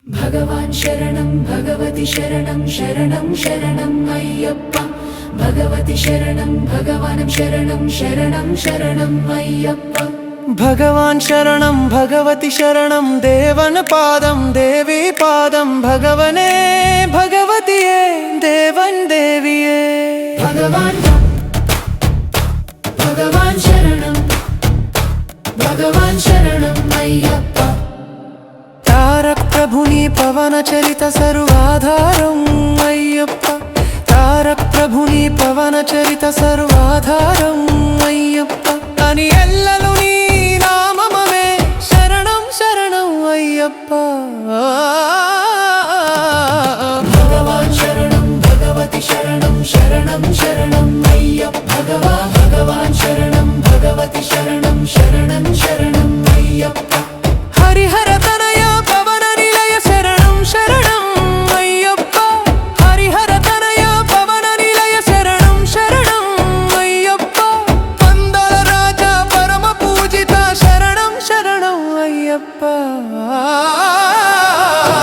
भगवान् शरणं भगवति शरणं शरणं शरणं अय्यप्पा भगवति शरणं भगवान् शरणं शरणं शरणं अय्यप्पा भगवान् शरणं भगवति शरणं देवन पादं देवी पादं भगवने भगवतिये देवन देविये भगवान् शरणं अय्यप्पा तारक प्रभुनि पवन चरित सर्वाधारं अय्यप्पा तारक प्रभुनि पवन चरित सर्वाधारं अय्यप्पा अनि एल्ललु नी नाममवे शरणं शरणं अय्यप्पा भगवान् शरणं भगवति शरणं शरणं शरणं अय्यप्पा भगवान् शरणं भगवति शरणं शरणं शरणं अय्यप्पा हरिहर तनय पवन निलय शरणं शरणं अय्यप्पा हरिहर तनय पवन निलय शरणं शरणं अय्यप्पा पंदल राजा परम पूजिता शरणं शरणं अय्यप्पा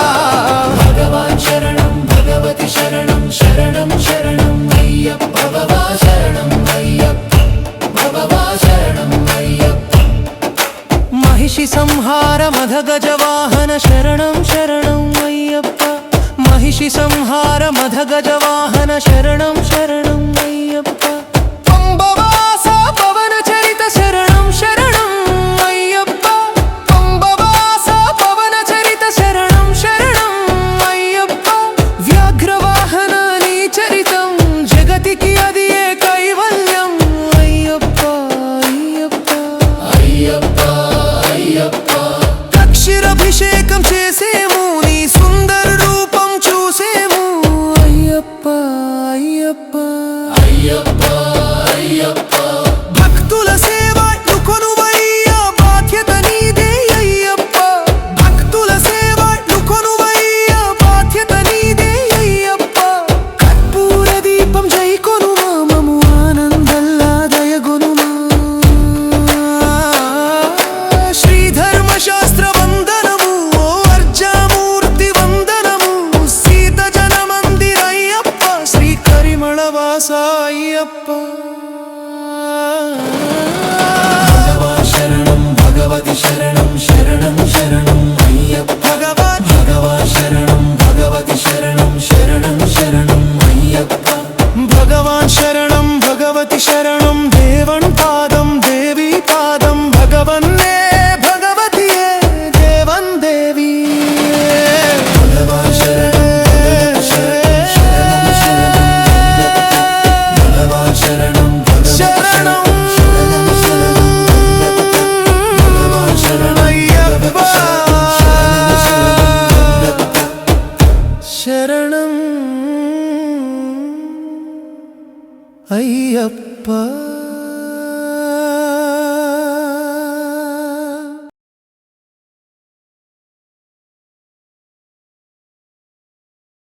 भगवान् शरणं भगवति शरणं शरणं शरणं अय्यप्पा भगवान् शरणं अय्यप्पा भगवान् शरणं अय्यप्पा महिषि संहार मध गजवाहन शरणं शरणं अय्यप्पा महिषि संहार मध गजवाहन शरणं शरणं अय्यप्पा पंबवास पवन चरित शरणं शरणं अय्यप्पा पंबवास पवन चरित शरणं शरणं अय्यप्पा व्याघ्रवाहन चरितं जगति कियदिये कैवल्यम् अय्यप्पा अय्यप्पा अय्यप्पा అక్షరాభిషేకం చేసేము నీ సుందర రూపం చూసేము అయ్యప్ప అయ్యప్ప అయ్యప్ప అయ్యప్ప భక్తుల సేవ నుకొనువయ్యా బాధ్యత నీదే అయ్యప్ప భక్తుల సేవ నుకొనువయ్యా బాధ్యత నీదే అయ్యప్ప కర్పూర దీపం జైకొనుమా మము ఆనందల్లా దయగొనుమా శ్రీధర్మ శాస్త్ర వందనము ఓ అర్జామూర్తి వందనము సీత జన మందిర అయ్యప్ప శ్రీ కరిమళ వాస అయ్యప్ప భగవాన్ శరణం భగవతి శరణం శరణం శరణం అయ్యప్ప భగవాన్ శరణం భగవతి శరణం శరణం శరణం అయ్యప్ప భగవాన్ శరణం భగవతి శరణం దేవన్ పాదం దేవి పాదం భగవన్నే భగవతియే దేవన్ దేవి భగవాన్ శరణం భగవతి శరణం శరణం అయ్యప్ప శరణం అయ్యప్ప